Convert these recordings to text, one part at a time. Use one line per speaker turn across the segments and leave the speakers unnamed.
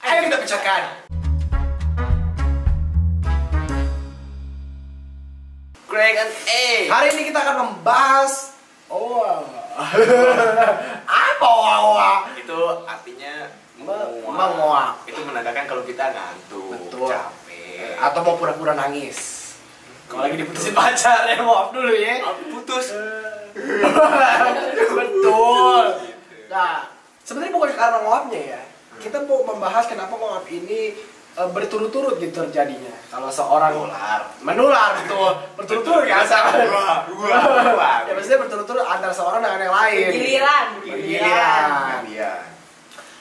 Ayo kita pecahkan.
Greg and A.
Hari ini kita akan membahas apa
Itu artinya
menguap.
Itu menandakan kalau kita ngantuk,
Betul.
capek,
Atau mau pura-pura nangis. Kalau lagi diputusin pacar ya maaf dulu ya.
putus.
Betul. Nah, sebenarnya bukan karena nguapnya ya. Kita mau membahas kenapa nguap ini berturut-turut gitu terjadinya. Kalau seorang menular betul, berturut-turut kan sama.
Dua.
Ya maksudnya berturut-turut antara seorang dengan yang lain.
Giliran.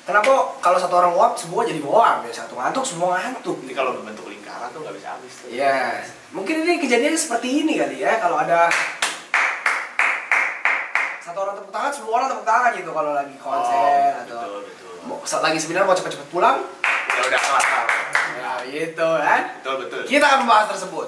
Kenapa kalau satu orang nguap semua jadi nguap ya, satu ngantuk semua ngantuk.
Ini kalau berbentuk lingkaran tuh nggak bisa habis tuh.
Iya. Mungkin ini kejadiannya seperti ini kali ya, kalau ada satu orang tepuk tangan, semua orang tepuk tangan gitu kalau lagi konser atau
betul.
lagi seminar mau cepet-cepet pulang.
Ya udah kelar.
Ya gitu kan.
Betul.
Kita akan membahas tersebut.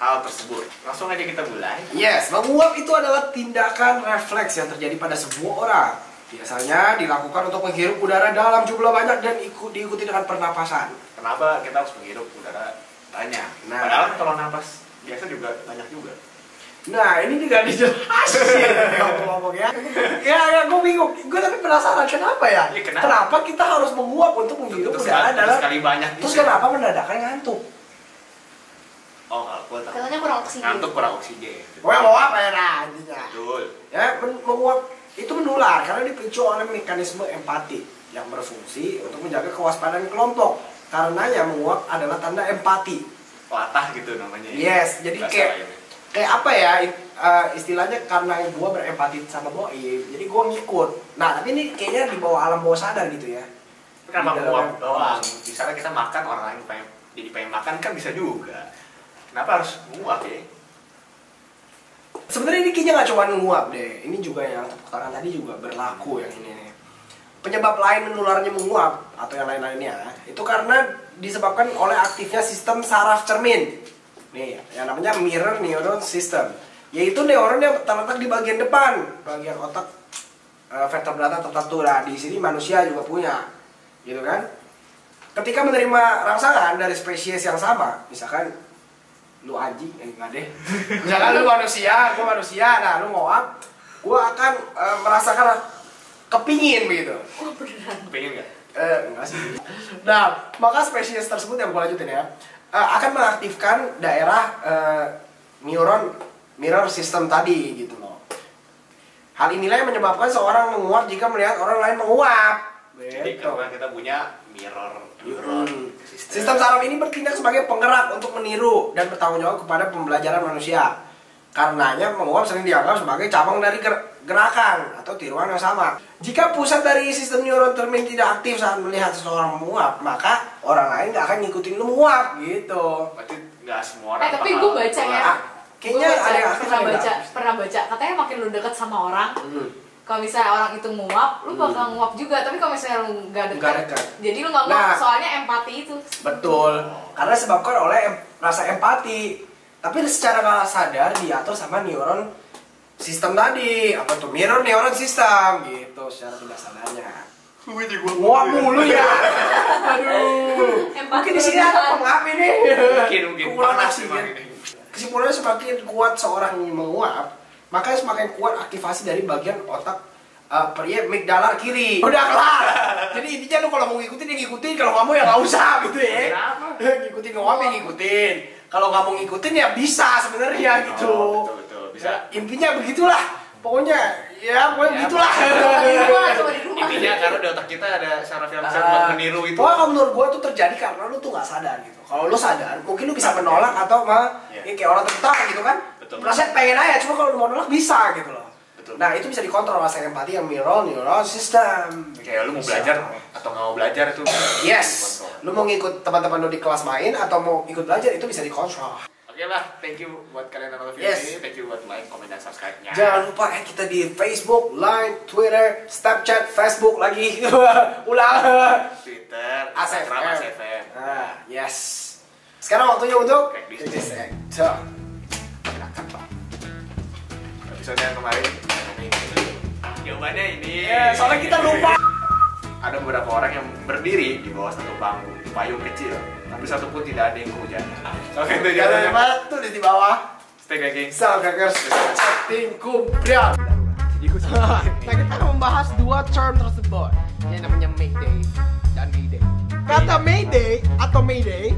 Hal tersebut. Langsung aja kita mulai.
Yes, menguap itu adalah tindakan refleks yang terjadi pada sebuah orang. Biasanya dilakukan untuk menghirup udara dalam jumlah banyak dan diikuti dengan pernapasan.
Kenapa kita harus menghirup udara banyak?
Nah.
Padahal kalau napas biasa juga banyak juga.
Nah, ini juga dijelasin ngomong-ngomongnya. Ya, gue bingung. Gue tapi penasaran kenapa ya?
Ya, kenapa?
Kenapa kita harus menguap untuk menghirup udara dalam
sekali banyak.
Terus kenapa mendadak ngantuk?
Oh, aku tahu.
Katanya kurang oksigen.
Ngantuk kurang oksigen.
Gue mau apa ya nantinya?
Betul.
Ya, menguap itu menular karena dipicu oleh mekanisme empati yang berfungsi untuk menjaga kewaspadaan kelompok. Karenanya menguap adalah tanda empati.
Latah gitu namanya.
Yes, jadi kayak apa ya istilahnya, karena gue berempati sama Boim, jadi gue ngikut. Nah, tapi ini kayaknya di bawah alam bawah sadar gitu ya.
Kenapa menguap doang? Misalnya kita makan, orang lain pengen makan kan bisa juga. Kenapa harus menguap ya?
Sebenarnya ini kayaknya nggak cuma menguap deh. Ini juga yang tepuk tangan tadi juga berlaku yang ini nih. Penyebab lain menularnya menguap atau yang lain-lainnya itu karena disebabkan oleh aktifnya sistem saraf cermin. Nih, yang namanya mirror neuron system, yaitu neuron yang terletak di bagian depan, bagian otak vertebrata tertentu. Nah, di sini manusia juga punya, gitu kan? Ketika menerima rangsangan dari spesies yang sama, misalkan lu anjing, enggak deh. Misalkan lu manusia, gua manusia, nah lu ngoap, gua akan merasakan kepingin begitu.
Oh beneran?
Pengen nggak?
Enggak sih. Nah, maka spesies tersebut yang gua lanjutin ya, akan mengaktifkan daerah neuron mirror system tadi gitu loh. Hal inilah yang menyebabkan seorang menguap jika melihat orang lain menguap.
Jadi karena kita punya mirror neuron
Sistem saraf ini bertindak sebagai penggerak untuk meniru dan bertanggung jawab kepada pembelajaran manusia. Karenanya menguap sering dianggap sebagai cabang dari gerakan atau tiruan yang sama. Jika pusat dari sistem neuron cermin tidak aktif saat melihat seseorang menguap, maka orang lain nggak akan ngikutin lu menguap gitu.
Berarti nggak semua orang.
Tapi gue baca ya.
Kayaknya ada yang
pernah baca. Katanya makin lu deket sama orang, kalau misalnya orang itu nguap, lu bakal nguap juga. Tapi kalau misalnya lu nggak deket, jadi lu nggak nguap. Soalnya empati itu.
Betul. Karena disebabkan oleh rasa empati. Tapi secara nggak sadar diatur sama neuron sistem tadi, apa tuh mirror neuron system gitu secara tidak sadarnya. Nguap mulu ya. Aduh. Mungkin di sini ada pengap ini.
Mungkin
Kurang oksigen. Kesimpulannya semakin kuat seorang menguap, maka semakin kuat aktivasi dari bagian otak amigdala kiri. Udah kelar. Jadi intinya lu kalau mau ngikutin ya ngikutin, kalau nggak mau ya nggak usah gitu ya. Ngikutin nguap ya ngikutin. Kalau nggak mau ngikutin ya bisa sebenarnya gitu.
Betul, bisa.
Intinya begitulah. Pokoknya begitulah.
Intinya karena di otak kita ada saraf yang bisa buat meniru itu.
Pokoknya kalau menurut gua tuh terjadi karena lu tuh nggak sadar gitu. Kalau lu sadar, mungkin lu bisa menolak atau ini kayak orang tertawa gitu kan. Rasanya pengen aja, cuma kalau lu mau nolak bisa gitu loh. Nah, itu bisa dikontrol rasa empati yang mirror neuron system.
Kayak lu mau belajar atau nggak mau belajar itu.
Yes. Lu mau ngikut teman-teman lu di kelas main atau mau ikut belajar itu bisa dikontrol.
Oke lah, thank you buat kalian yang nonton video ini. Thank you buat like, comment, dan subscribe-nya.
Jangan lupa add kita di Facebook, Line, Twitter, Snapchat, Facebook lagi. Ulang.
Twitter,
Instagram,
ASFM.
Yes. Sekarang waktunya untuk
episode yang kemarin. Jawabannya ini.
Soalnya kita lupa.
ada beberapa orang yang berdiri di bawah satu payung kecil, tapi satu pun tidak ada yang kehujanan. Oke, itu jalannya.
Tuh di bawah.
Stay kaking.
Salkakers setting kubrian. Nah, kita akan membahas dua term tersebut yang namanya Mayday dan Mayday. Kata Mayday atau Mayday